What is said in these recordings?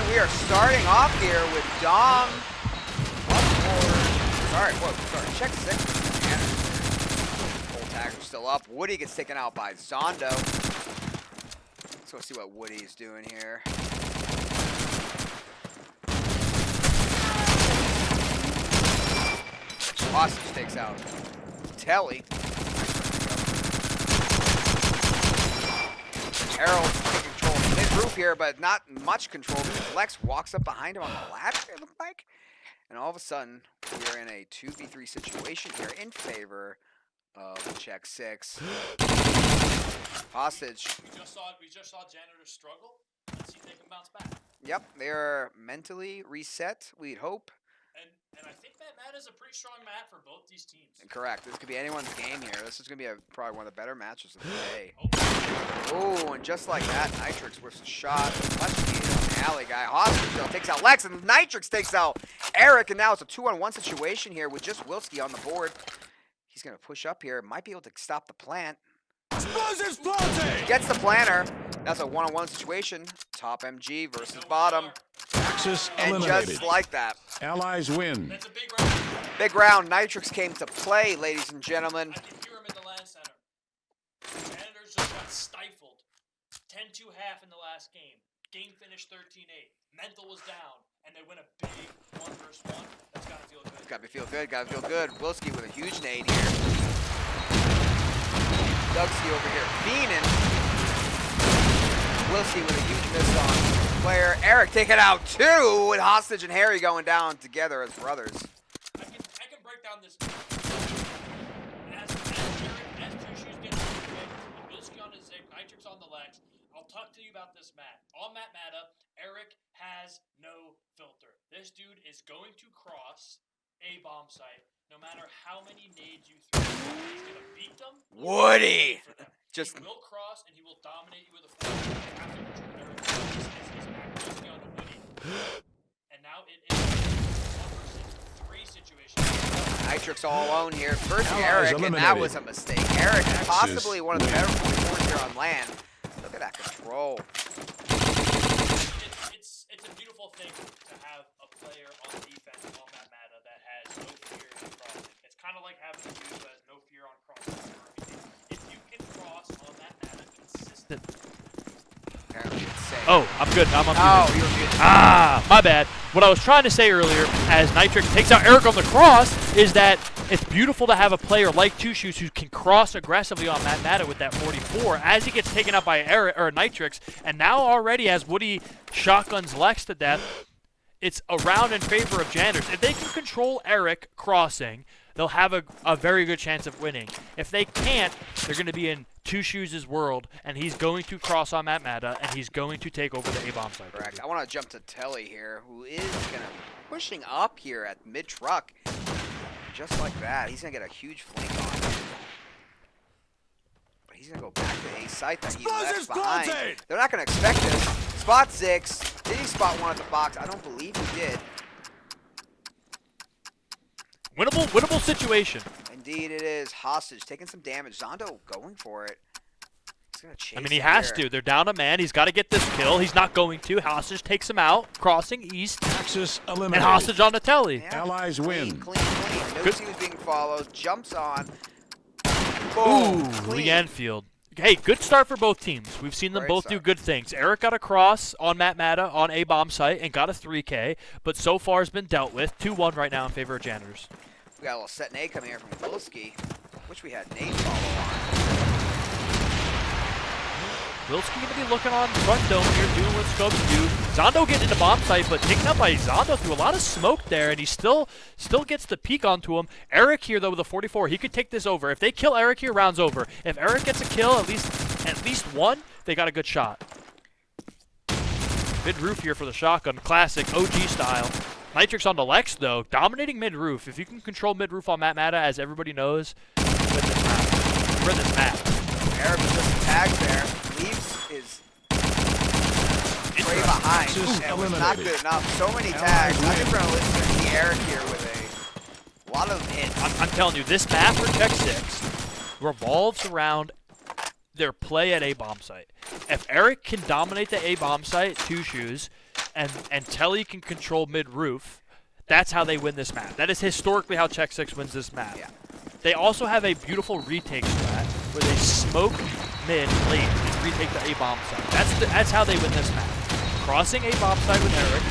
And we are starting off here with Dom. Sorry, check 6. Full tags are still up. Woody gets taken out by Zondo. Let's go see what Woody's doing here. Hostage takes out Telly. Harold taking control of mid-roof here, but not much control because Lex walks up behind him on the ladder, it looked like. And all of a sudden, we are in a 2v3 situation here in favor of check 6. Hostage. We just saw Janitorz struggle. Let's see if they can bounce back. Yep, they are mentally reset, we'd hope. And I think that mat is a pretty strong mat for both these teams. Correct. This could be anyone's game here. This is going to be probably one of the better matches of the day. Oh, and just like that, Nitrix whiffs a shot. Much needed on the alley guy. Hostage though takes out Lex, and Nitrix takes out Eric, and now it's a 2-on-1 situation here with just Wilski on the board. He's going to push up here. Might be able to stop the plant. Gets the planter. That's a 1-on-1 situation. Top MG versus bottom. Axis and eliminated. Just like that. Allies win. That's a big round. Big round. Nitrix came to play, ladies and gentlemen. I can hear him in the land center. Janitorz just got stifled. 10-2 half in the last game. Game finished 13-8. Mental was down, and they win a big 1-versus-1. That's gotta feel good. Gotta feel good. Gotta feel good. Wilski with a huge nade here. Dugsky over here fiending. Wilski with a huge miss on player. Eric taking out 2 with Hostage and Harry going down together as brothers. I can break down this. As Two Shoes gets Wilski on his zig, Nitrix on the legs. I'll talk to you about this mat. On Matt Mata, Eric has no filter. This dude is going to cross a bomb site. No matter how many nades you throw, he's gonna beat them. Woody! Just he will cross and he will dominate you with a 4. After Eric is back Wilski on Woody. And now it is a 1-versus-3 situation. Nitrix all alone here. First Allies Eric, and that was a mistake. Eric is possibly one of the better 44s here on land. Look at that control. It's a beautiful thing to have a player on defense on that meta that has no fear in crossing. It's kind of like having a dude who has no fear on crossing. If you can cross on that meta consistently. Oh, I'm good. I'm on mute. Oh, you're good. Ah, my bad. What I was trying to say earlier, as Nitrix takes out Eric on the cross, is that it's beautiful to have a player like Two Shoes who can cross aggressively on Matt Mata with that 44 as he gets taken out by Eric or Nitrix, and now already as Woody shotguns Lex to death, it's a round in favor of Janitorz. If they can control Eric crossing, they'll have a very good chance of winning. If they can't, they're going to be in Two Shoes' world, and he's going to cross on Matt Mata, and he's going to take over the A-bomb site. Correct. I want to jump to Telly here, who is going to pushing up here at mid-truck. Just like that. He's going to get a huge flank on him. But he's going to go back to a site that he left behind. They're not going to expect this. Spot 6. Did he spot 1 at the box? I don't believe he did. Winnable situation. Indeed it is. Hostage taking some damage. Zondo going for it. He's gonna chase. I mean, he has here. to. They're down a man. He's got to get this kill. He's not going to. Hostage takes him out, crossing east. Axis eliminated. And Hostage on the telly. Yeah. Allies win. Clean. Knows he was being followed. Jumps on. Ooh, Boom. Lee Enfield. Hey, good start for both teams. We've seen them both do good things. Eric got a cross on Matt Mata on a bomb site and got a 3K, but so far has been dealt with. 2-1 right now in favor of Janitorz. We got a little set nade coming here from Wilski, which we had nade follow on. Wilski going to be looking on front dome here, doing what scopes do. Zondo getting into bomb site, but taken up by Zondo through a lot of smoke there, and he still gets the peek onto him. Eric here, though, with a 44, he could take this over. If they kill Eric here, round's over. If Eric gets a kill, at least one, they got a good shot. Mid-roof here for the shotgun, classic OG style. Nitrix on the Lex, though, dominating mid-roof. If you can control mid-roof on Matt Mata, as everybody knows, win this map. Win this map. Eric was just tagged there. Leaves his way behind. And was not good enough. So many tags. I think we're going to listen to see Eric here with a lot of hits. I'm telling you, this map for Check 6 revolves around their play at A-bomb site. If Eric can dominate the A-bomb site, Two Shoes, and Telly can control mid-roof, that's how they win this map. That is historically how Czech 6 wins this map. Yeah. They also have a beautiful retake strat where they smoke mid late and retake the A-bomb side. That's how they win this map. Crossing A-bomb side with Eric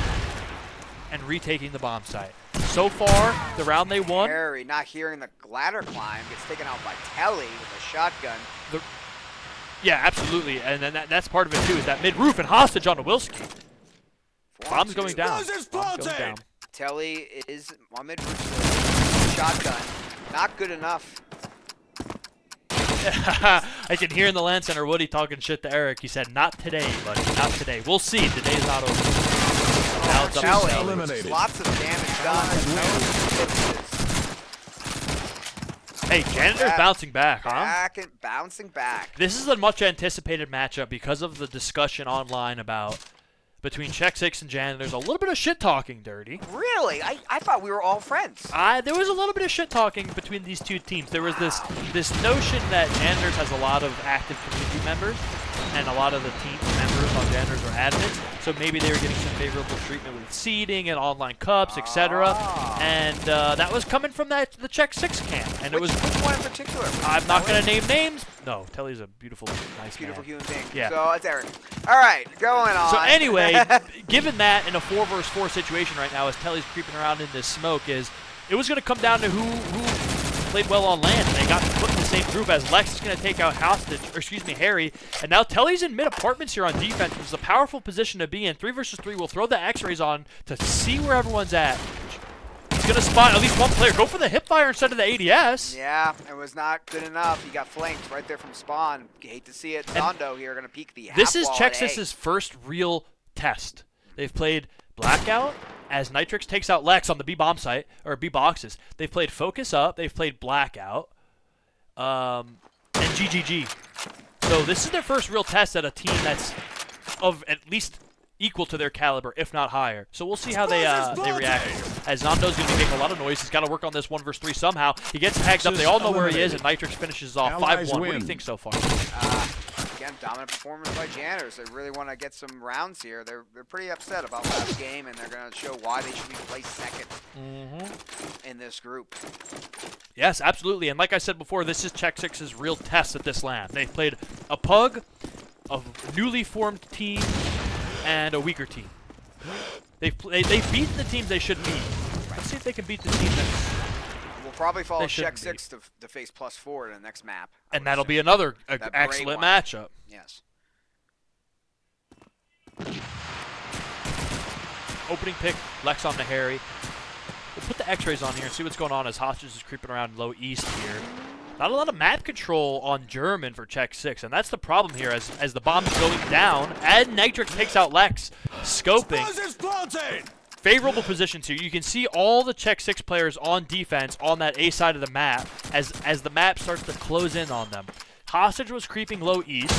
and retaking the bomb site. So far, the round they won. Harry, not hearing the ladder climb, gets taken out by Telly with a shotgun. Yeah, absolutely. And then that's part of it too, is that mid-roof and hostage on Awilski. Bomb's going down. Bomb's going down. Telly is on mid-roof. Shotgun. Not good enough. I can hear in the LAN Center Woody talking shit to Eric. He said, not today, buddy. Not today. We'll see. Today's not over. Now it's up to Telly. Telly. Eliminated. Lots of damage done. Hey, Janitor's bouncing back, huh? Bouncing back. This is a much anticipated matchup because of the discussion online about between Czech 6 and Janitors. A little bit of shit talking, Dirty. Really? I thought we were all friends. There was a little bit of shit talking between these two teams. There was this notion that Janitors has a lot of active community members, and a lot of the team members on Janitors are admins. So maybe they were getting some favorable treatment with seeding and online cups, etc. And that was coming from the Czech 6 camp. And Which one in particular? I'm not going to name names. No, Telly's a beautiful, nice Beautiful man. human being. Yeah. So it's Eric. All right, going on. So anyway, given that in a 4 versus 4 situation right now, as Telly's creeping around in this smoke, it was going to come down to who played well on land. And they got put in the same group as Lex is going to take out Harry. And now Telly's in mid apartments here on defense, which is a powerful position to be in. 3 versus 3 will throw the X-rays on to see where everyone's at. He's going to spot at least one player. Go for the hip fire instead of the ADS. Yeah, it was not good enough. He got flanked right there from spawn. Hate to see it. Zondo here going to peek the half This is wall Czech at A. 6's first real test. They've played Blackout as Nitrix takes out Lex on the B bomb site, or B boxes. They've played Focus Up. They've played Blackout. And GGG. So this is their first real test at a team that's of at least equal to their caliber, if not higher. So we'll see how they react. As Zondo's going to be making a lot of noise. He's got to work on this 1 versus 3 somehow. He gets tagged up. They all know where he is, and Nitrix finishes off 5-1. What do you think so far? Again, dominant performance by Janitors. They really want to get some rounds here. They're pretty upset about last game, and they're going to show why they should be placed second in this group. Yes, absolutely. And like I said before, this is Czech 6's real test at this LAN. They've played a pug, a newly formed team, and a weaker team. They've beaten the teams they should beat. Let's see if they can beat the team that We'll probably follow they Czech shouldn't 6 to face +4 in the next map. and that'll be another excellent one. matchup. Yes. Opening pick, Lex on to Harry. We'll put the X-rays on here and see what's going on as Hostage is creeping around low east here. Not a lot of map control on German for Czech 6, and that's the problem here as the bomb's going down. And Nitrix takes out Lex, scoping. Favorable positions here. You can see all the Czech 6 players on defense on that A side of the map as the map starts to close in on them. Hostage was creeping low east.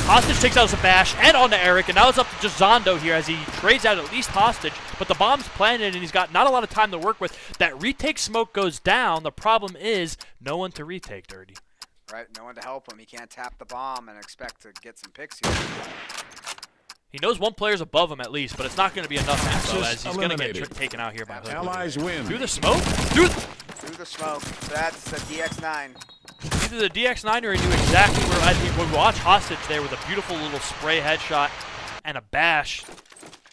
Hostage takes out Sebash and onto Eric, and now it's up to just Zondo here as he trades out at least Hostage, but the bomb's planted and he's got not a lot of time to work with. That retake smoke goes down. The problem is no one to retake, Dirty. Right, no one to help him. He can't tap the bomb and expect to get some picks here. He knows one player's above him at least, but it's not going to be enough info as he's going to get eliminated. taken out here by Hook. Allies win. Through the smoke? Through the smoke. So that's the DX9. Either the DX9 or he knew exactly where I think we watch Hostage there with a beautiful little spray headshot and a bash.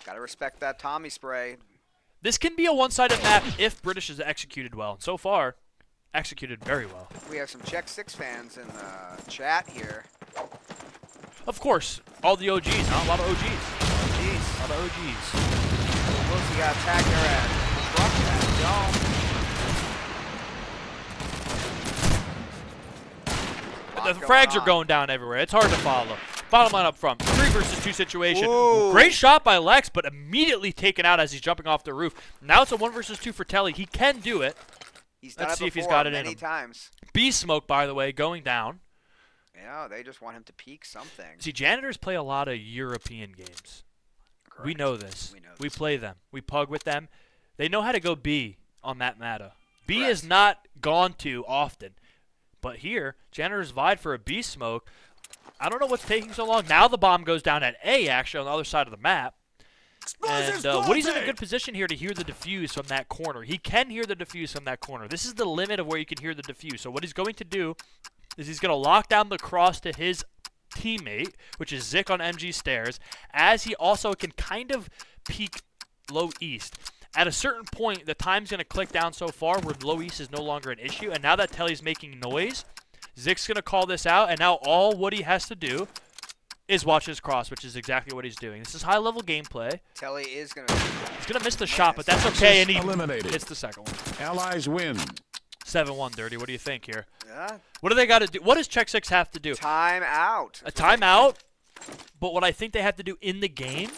Gotta respect that Tommy spray. This can be a one-sided map if British is executed well. And so far, executed very well. We have some Czech 6 fans in the chat here. Of course, all the OGs, huh? A lot of OGs. Jeez. A lot of OGs. Wilson got attacked there at truck at dome. The frags are going down everywhere. It's hard to follow. Bottom line up front. 3 versus 2 situation. Ooh. Great shot by Lex, but immediately taken out as he's jumping off the roof. Now it's a 1 versus 2 for Telly. He can do it. He's done Let's it see if he's before got it in many him. times. B smoke, by the way, going down. Yeah, they just want him to peak something. See, Janitors play a lot of European games. Correct. We know this. We know We this. play them. We pug with them. They know how to go B on that meta. B Correct. is not gone to often. But here, Janitors vied for a B smoke. I don't know what's taking so long. Now the bomb goes down at A, actually, on the other side of the map. And Woody's in a good position here to hear the defuse from that corner. He can hear the defuse from that corner. This is the limit of where you can hear the defuse. So what he's going to do is he's going to lock down the cross to his teammate, which is Zick on MG stairs, as he also can kind of peek low east. At a certain point, the time's going to click down so far where low east is no longer an issue, and now that Telly's making noise, Zick's going to call this out, and now all Woody has to do is watch his cross, which is exactly what he's doing. This is high-level gameplay. Telly is going to... He's going to miss the shot, but that's okay, and he Eliminated. hits the second one. Allies win. 7-1, Dirty. What do you think here? Yeah. What do they got to do? What does Check 6 have to do? Time out. A timeout, but what I think they have to do in the game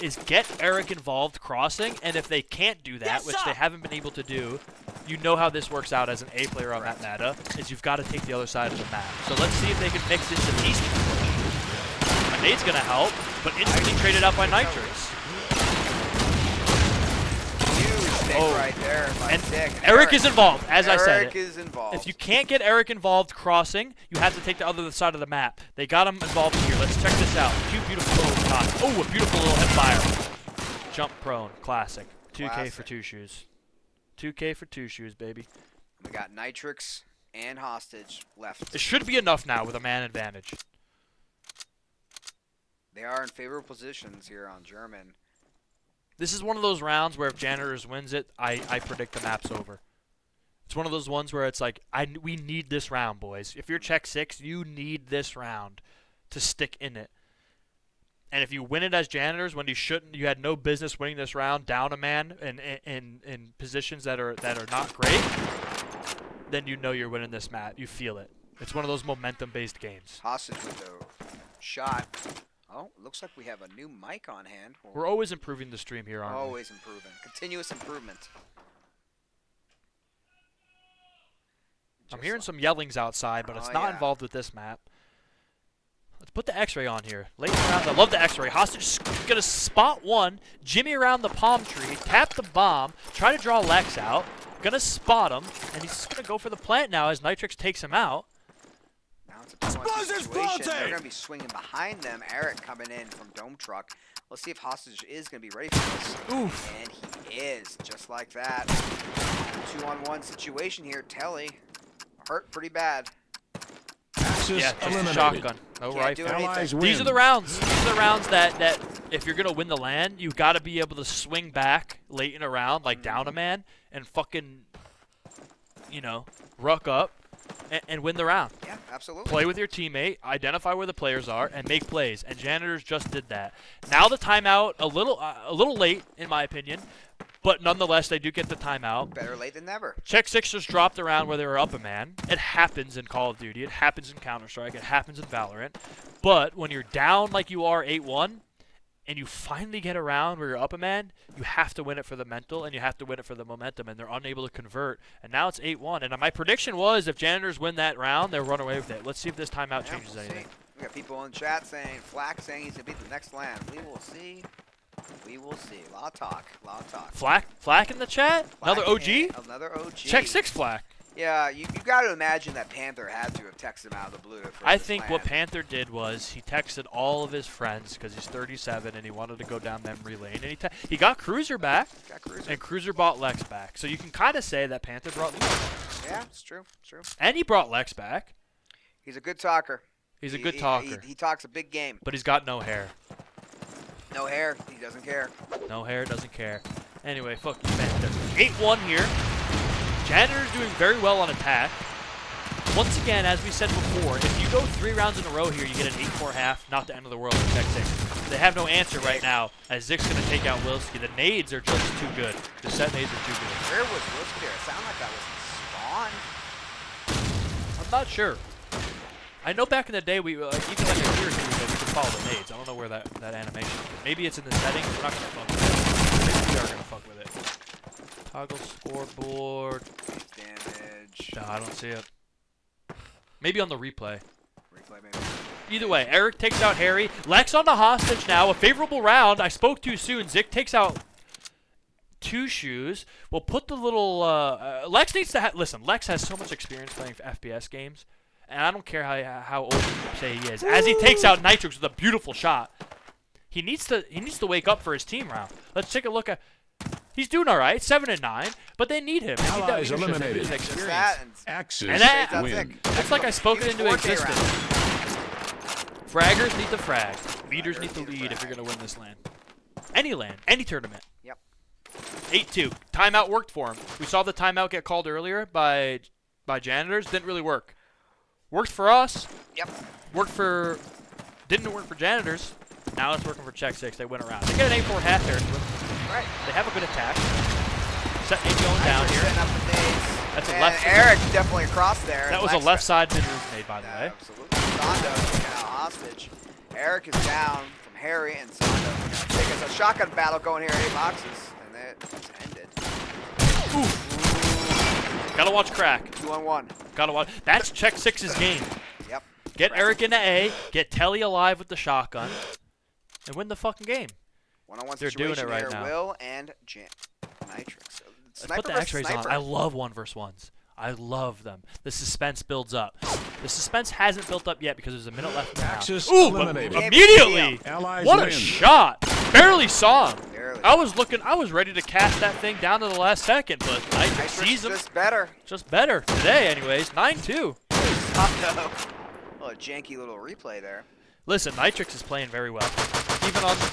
is get Eric involved crossing, and if they can't do that, which they haven't been able to do, you know how this works out as an A player on that meta, is you've got to take the other side of the map. So let's see if they can mix in some east push. A nade's going to help, but instantly traded out by Nitrix. Right there by And Zick. Eric is involved, as I said. Eric is involved. If you can't get Eric involved crossing, you have to take the other side of the map. They got him involved here. Let's check this out. Two beautiful little shots. Oh, a beautiful little hip fire. Jump prone. Classic. 2K Classic. for 2 shoes. 2K for 2 shoes, baby. We got Nitrix and Hostage left. It should be enough now with a man advantage. They are in favorable positions here on German. This is one of those rounds where if Janitorz wins it, I predict the map's over. It's one of those ones where it's like, we need this round, boys. If you're Check 6, you need this round to stick in it. And if you win it as Janitorz when you had no business winning this round down a man in positions that are not great, then you know you're winning this map. You feel it. It's one of those momentum-based games. Hostage with the shot. Oh, looks like we have a new mic on hand. We're always improving the stream here, aren't we? Always improving. Continuous improvement. I'm hearing some yellings outside, but it's not involved with this map. Let's put the X-ray on here. Late rounds, I love the X-ray. Hostage going to spot one, jimmy around the palm tree, tap the bomb, try to draw Lex out, going to spot him, and he's just going to go for the plant now as Nitrix takes him out. Now it's a 2-1 situation. They're going to be swinging behind them. Eric coming in from Dome Truck. Let's see if Hostage is going to be ready for this. Oof. And he is, just like that. 2-on-1 situation here. Telly hurt pretty bad. Axis Yeah, just a eliminated. shotgun. No Can't do rifle. anything. Allies win. These are the rounds. These are the rounds that if you're going to win the land, you've got to be able to swing back late in a round, like down a man, and fucking, ruck up and win the round. Yeah, absolutely. Play with your teammate, identify where the players are, and make plays. And Janitorz just did that. Now the timeout, a little late, in my opinion, but nonetheless, they do get the timeout. Better late than never. Check 6 just dropped around where they were up a man. It happens in Call of Duty. It happens in Counter-Strike. It happens in Valorant. But when you're down like you are 8-1, and you finally get around where you're up a man, you have to win it for the mental, and you have to win it for the momentum, and they're unable to convert. And now it's 8-1. And my prediction was if Janitorz win that round, they'll run away with it. Let's see if this timeout changes we'll anything. see. We got people in chat saying, Flack saying he's going to beat the next land. We will see. We will see. A lot of talk. A lot of talk. Flack in the chat? Another OG? Another OG. Check 6 Flack. Yeah, you got to imagine that Panther had to have texted him out of the blue. I think what Panther did was he texted all of his friends because he's 37 and he wanted to go down memory lane. And he got Cruiser back, and Cruiser bought Lex back. So you can kind of say that Panther brought Lex back. Yeah, it's true. It's true. And he brought Lex back. He's a good talker. He's a good talker. He talks a big game. But he's got no hair. No hair. He doesn't care. No hair, doesn't care. Anyway, fuck you, Panther. 8-1 here. Janitorz doing very well on attack. Once again, as we said before, if you go 3 rounds in a row here, you get an 8-4 half, not the end of the world for Check 6. They have no answer right now, as Zick's going to take out Wilski. The nades are just too good. The set nades are too good. Where was Wilski there? It sounded like that was Spawn. I'm not sure. I know back in the day, we even like a year or two ago, we could follow the nades. I don't know where that animation is. Maybe it's in the settings. We're not going to fuck with it. Maybe we are going to fuck with it. Toggle scoreboard. Damage. No, I don't see it. Maybe on the replay. Replay, maybe. Either way, Eric takes out Harry. Lex on the hostage now. A favorable round. I spoke too soon. Zick takes out 2 shoes. We'll put the little... Lex needs to listen, Lex has so much experience playing FPS games. And I don't care how old you say he is. As he takes out Nitrix with a beautiful shot. He needs to wake up for his team round. Let's take a look at. He's doing all right, 7 and 9, but they need him. They need that Allies leadership, they need eliminated. his Just experience. that and Axis And that- That's win. it. It's like I spoke it Use into 4K existence. rounds. Fraggers need to frag. Leaders Fraggers need to need to lead if you're frag. going to win this land, any tournament. Yep. 8-2. Timeout worked for him. We saw the timeout get called earlier by Janitors. Didn't really work. Worked for us. Yep. Didn't work for Janitors. Now it's working for Check 6. They went around. They get an 8-4 half there. Right. They have a good attack. Set A going down here. Setting up the nades. That's a And left. Eric definitely across there. That was a left side mid-roof nade, by the way. Absolutely. Sando's taking out hostage. Eric is down from Harry, and Sando's going to take us a shotgun battle going here, 8 boxes, and it's ended. Gotta watch crack. 2-on-1. Gotta watch. That's Check 6's game. Yep. Get Eric into A, get Telly alive with the shotgun, and win the fucking game. 1-on-1 They're doing situation it right here. now. Will and Nitrix. Let's put the X-rays on. I love 1v1s. I love them. The suspense builds up. The suspense hasn't built up yet because there's a minute left in the round. Axis Ooh, but eliminated. immediately! Allies What a win. shot! Barely saw him. Barely. I was ready to cast that thing down to the last second, but Nitrix sees him. Just better. Just better today, anyways. 9-2. Sando. Oh, a janky little replay there. Listen, Nitrix is playing very well.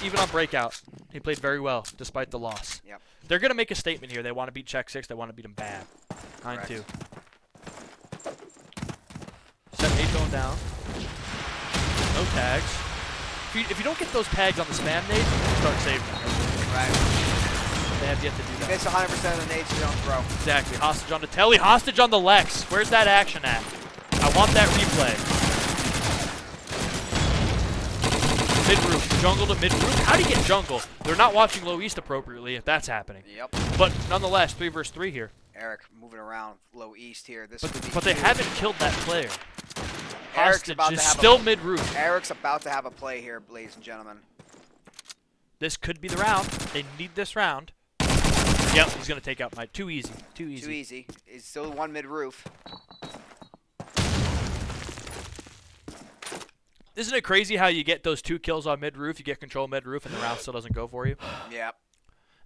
Even on breakout, he played very well despite the loss. Yep. They're gonna make a statement here. They want to beat Check 6. They want to beat him bad. 9-2. Set 8 going down. No tags. If you don't get those tags on the spam nade, start saving them. Right. They have yet to do You that. miss 100% of the nades you don't throw. Exactly. Hostage on the Telly. Hostage on the Lex. Where's that action at? I want that replay. Mid-roof. Jungle to mid-roof. How do you get jungle? They're not watching low east appropriately if that's happening. Yep. But nonetheless, 3 versus 3 here. Eric moving around low east here. This But, could be but they huge. haven't killed that player. Eric's Hostage about is to have still mid-roof. Eric's about to have a play here, ladies and gentlemen. This could be the round. They need this round. Yep, he's going to take out my... Too easy. Too easy. Too easy. He's still one mid-roof. Isn't it crazy how you get those 2 kills on mid-roof, you get control mid-roof, and the round still doesn't go for you? Yep.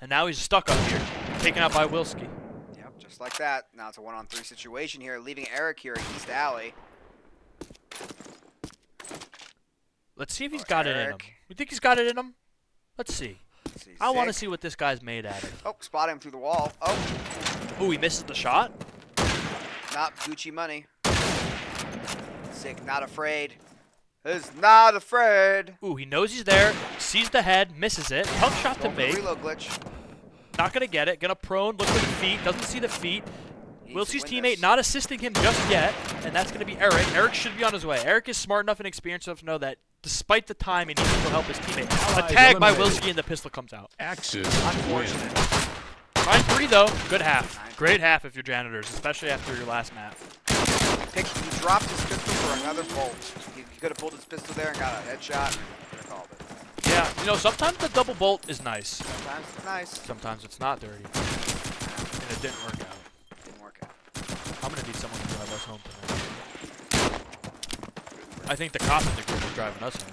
And now he's stuck up here, taken out by Wilski. Yep, just like that. Now it's a 1-on-3 situation here, leaving Eric here at East Alley. Let's see if he's got it in him. Eric. You think he's got it in him? Let's see. Let's see, I want to sick. see what this guy's made at it. Oh, spot him through the wall. Oh, Ooh, he misses the shot? not Gucci money. Sick, not afraid. Is not afraid. Ooh, he knows he's there, sees the head, misses it. Tough shot to Going for the make. reload glitch. Not going to get it. Going to prone, look for the feet, doesn't see the feet. Needs Wilsey's to win teammate this. not assisting him just yet, and that's going to be Eric. Eric should be on his way. Eric is smart enough and experienced enough to know that despite the time, he needs to go help his teammate. A Allies tag by eliminated. Wilsey and the pistol comes out. Axis Unfortunate. win. 9-3 though. Good half. 9-3. Great half if you're Janitors, especially after your last map. He dropped his pistol for another bolt. He could have pulled his pistol there and got a headshot and could have called it. Yeah, you know, sometimes the double bolt is nice. Sometimes it's nice. Sometimes it's not dirty. And it didn't work out. Didn't work out. I'm going to need someone to drive us home tonight. I think the cop in the group is driving us home.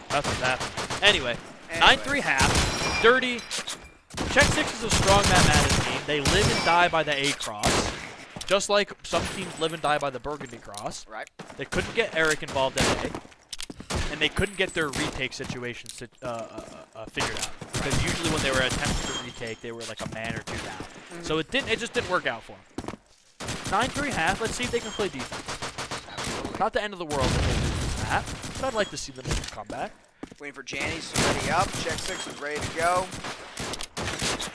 That's what's happening. Anyway, 9-3 half. Dirty. Check 6 is a strong Matt team. They live and die by the A cross. Just like some teams live and die by the Burgundy cross. Right. They couldn't get Eric involved at A. And they couldn't get their retake situation figured out. Because usually when they were attempting to retake, they were like a man or 2 down. So it just didn't work out for them. 9-3 half. Let's see if they can play defense. Not the end of the world if they lose this map, but I'd like to see them make a comeback. Waiting for Janny's ready up. Check 6 is ready to go. Janny's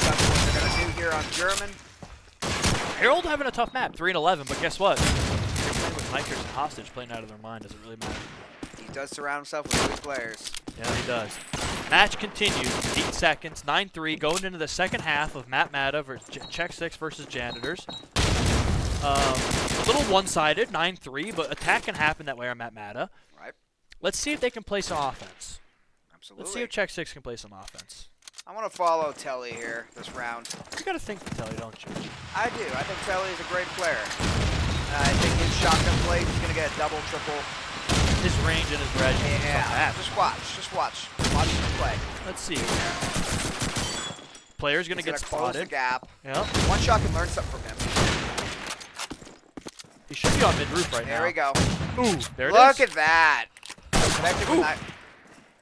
got what they're going to do here on German. Harold having a tough map, 3-11, but guess what? They're playing with Nitrix and Hostage playing out of their mind. Doesn't really matter. He does surround himself with good players. Yeah, he does. Match continues. 8 seconds, 9-3, going into the second half of Matt Mata versus Check 6 versus Janitors. A little one-sided, 9-3, but attack can happen that way on Matt Mata. Right. Let's see if they can play some offense. Absolutely. Let's see if Check 6 can play some offense. I want to follow Telly here this round. You gotta think to Telly, don't you? I do. I think Telly is a great player. I think his shotgun play, he's going to get a double, triple his range and his reg. Yeah, just watch. Watch him play. Let's see. Player's gonna He's get close the spotted. gap. Yep. One shot can learn something from him. He should be on mid roof right now. There we go. Ooh, there it is. Look at that. Connected with that.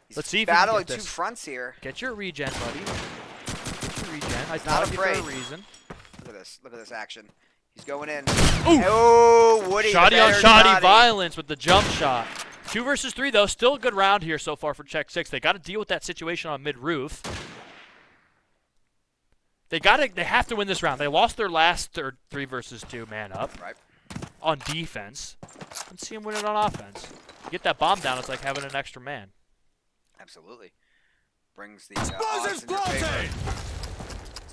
He's Let's see if he can battling get two this. fronts here. Get your regen, buddy. Get your regen. I not taught you for a afraid. reason. Look at this. Look at this action. He's going in. Ooh. Oh, Woody. Shoddy on better shoddy shoddy. violence with the jump shot. 2 versus 3 though. Still a good round here so far for Check 6. They got to deal with that situation on mid roof. They have to win this round. They lost their last 3 versus 2 man up. Right. On defense. Let's see him win it on offense. Get that bomb down, it's like having an extra man. Absolutely. Brings the odds in your favor.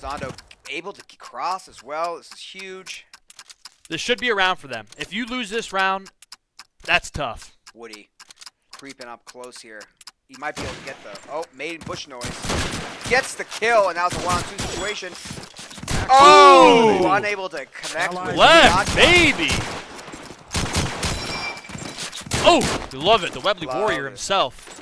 Zondo able to cross as well. This is huge. This should be a round for them. If you lose this round, that's tough. Woody creeping up close here. He might be able to get the made bush noise. Gets the kill, and now it's a 1-on-2 situation. Oh! Unable to connect with the Left, shot. baby! Oh! You love it. The Webley Love Warrior it. himself.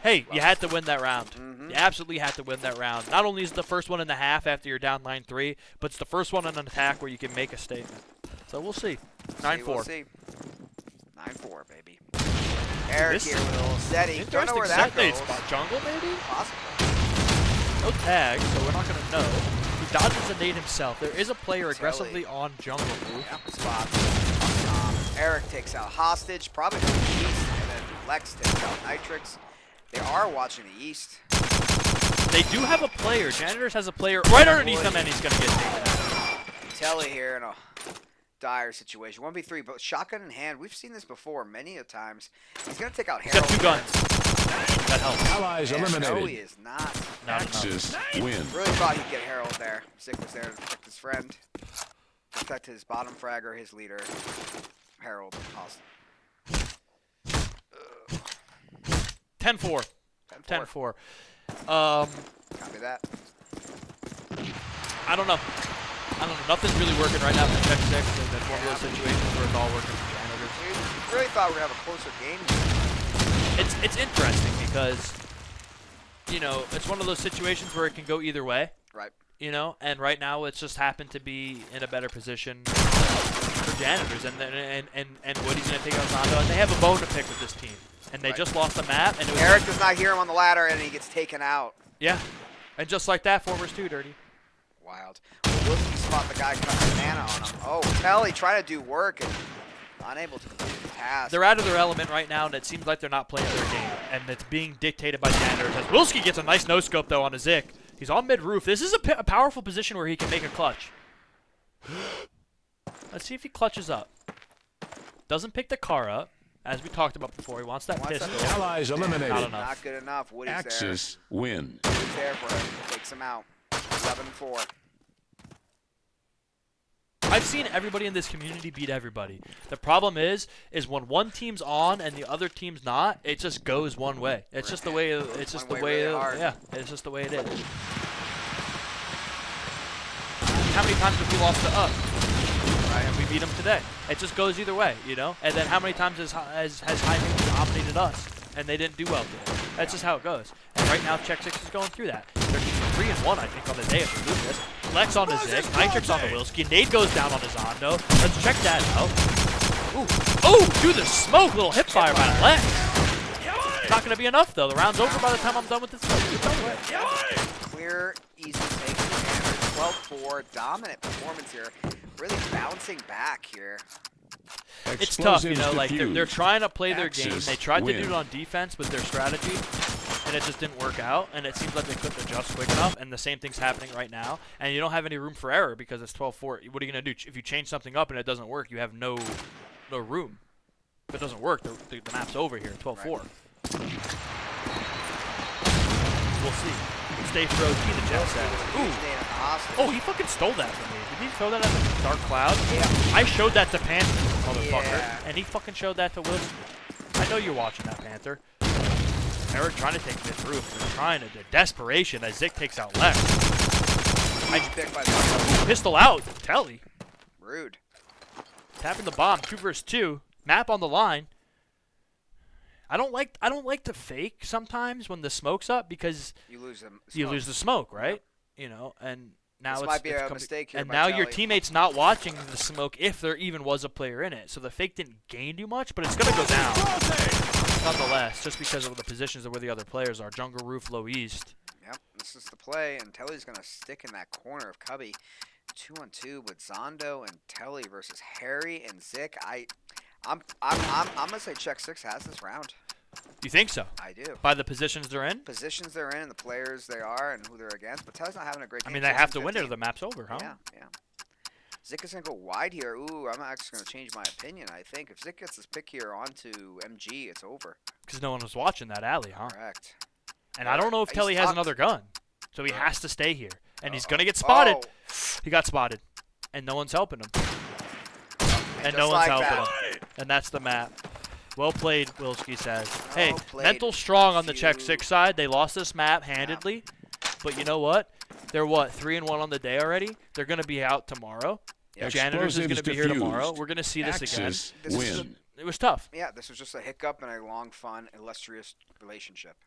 Hey, you had to win that round. Mhm. You absolutely had to win that round. Not only is it the first one in the half after you're down 9-3, but it's the first one in an attack where you can make a statement. So we'll see. 9-4. We'll see. 9-4, baby. Eric This- here with a little steady. Don't know Interesting where that set nade goes. spot. Jungle, maybe? Possible. No tag, so we're not going to know. He dodges a nade himself. There is a player Telly. aggressively on jungle move. Yeah, spot. Eric takes out Hostage, probably to the east, and then Lex takes out Nitrix. They are watching the east. They do have a player. Janitorz has a player right underneath him, and he's going to get taken out. Telly here in a dire situation. 1v3, but shotgun in hand. We've seen this before many a times. He's going to take out He's Harold. got 2 guns. That helps. Allies No, he eliminated. is not. Not enough. Axis win. Really thought he'd get Harold there. Zick was there to protect his friend. Protect his bottom fragger, his leader. Harold. Awesome. 10-4. 10-4. 10-4. Copy that. I don't know. Nothing's really working right now for Check 6. And that's one of those situations where it's all working for Janitorz. Dude, really thought we'd have a closer game here. It's interesting because, you know, it's one of those situations where it can go either way. Right. You know, and right now it's just happened to be in a better position for Janitorz, and Woody's gonna take out Zondo, and they have a bone to pick with this team, and they just lost the map, and it was Eric does not hear him on the ladder, and he gets taken out. yeah, and just like that, 4 versus 2, Dirty. Wild. Wilson spot the guy cutting banana on him. Oh, Telly trying to do work and unable to complete the task. They're out of their element right now, and it seems like they're not playing their game, and it's being dictated by Janitorz. As Wilski gets a nice no scope though on a Zick. He's on mid roof. This is a powerful position where he can make a clutch. Let's see if he clutches up. Doesn't pick the car up, as we talked about before. He wants that pistol. Allies eliminated. Not enough. Not good enough. Woody's Axis win. there. Woody's there for him. Takes him out. 7-4. I've seen everybody in this community beat everybody. The problem is when one team's on and the other team's not, it just goes one way. It's just the way. It's just the One way. way really hard. Yeah, it's just the way it is. How many times have we lost to up? Right, and we beat them today. It just goes either way, you know. And then how many times has High Noon dominated us and they didn't do well today? That's just how it goes. And right now, Check 6 is going through that. They're 3-1, I think, on the day if we lose this. Lex on the Zick, Nitrix on the Wilski, Nade goes down on his Zondo. Let's check that out. Ooh, oh, do the smoke, little hip fire by Lex. It's not going to be enough though. The round's over by the time I'm done with this. Clear, easy take for Janitorz. 12-4. Dominant performance here. Really bouncing back here. It's tough, you Explosives know, like they're diffused. trying to play their game. Axis They tried to win. do it on defense with their strategy, and it just didn't work out, and it seems like they couldn't adjust quick enough, and the same thing's happening right now, and you don't have any room for error because it's 12-4. What are you going to do? If you change something up and it doesn't work, you have no room. If it doesn't work, the map's over here, 12-4. We'll see. Stay for OT, the Jet says. Ooh. Oh, he fucking stole that from me. Did he throw that at the Dark Cloud? Yeah. I showed that to Panther, motherfucker, Yeah. and he fucking showed that to Wilson. I know you're watching that, Panther. Eric trying to take mid roof. They're trying to. The desperation as Zick takes out Lex. Huge pick by the Pistol out. Telly. Rude. Tapping the bomb. 2 versus 2. Map on the line. I don't like to fake sometimes when the smoke's up because You lose them. you lose the smoke, right? You know, and now This it's might be it's a mistake here and by now your Telly. teammate's not watching the smoke if there even was a player in it. So the fake didn't gain you much, but it's gonna go down nonetheless, just because of the positions of where the other players are. Jungle, roof, low east. Yep, this is the play, and Telly's gonna stick in that corner of Cubby. 2-on-2 with Zondo and Telly versus Harry and Zik. I'm gonna say check 6 has this round. You think so? I do. By the positions they're in? Positions they're in, and the players they are, and who they're against. But Telly's not having a great I game. mean, they have to win it or 15. the map's over, huh? Yeah. Zik is gonna go wide here. Ooh, I'm actually gonna change my opinion. I think if Zik gets this pick here onto MG, it's over. Because no one was watching that alley, huh? Correct. And I don't know if He's Telly has tucked. another gun. So he has to stay here. And he's going to get spotted. Oh, He got spotted. And no one's helping him. And just no one's like helping that. him. And that's the map. Well played, Wilski says. Hey, Well played, mental strong on the check few. 6 side. They lost this map handedly. But you know what? They're what, 3-1 on the day already? They're going to be out tomorrow. Yep. Janitorz is going to be here tomorrow. defused. We're going to see this again. Axis This is win. It was tough. Yeah, this was just a hiccup in a long, fun, illustrious relationship.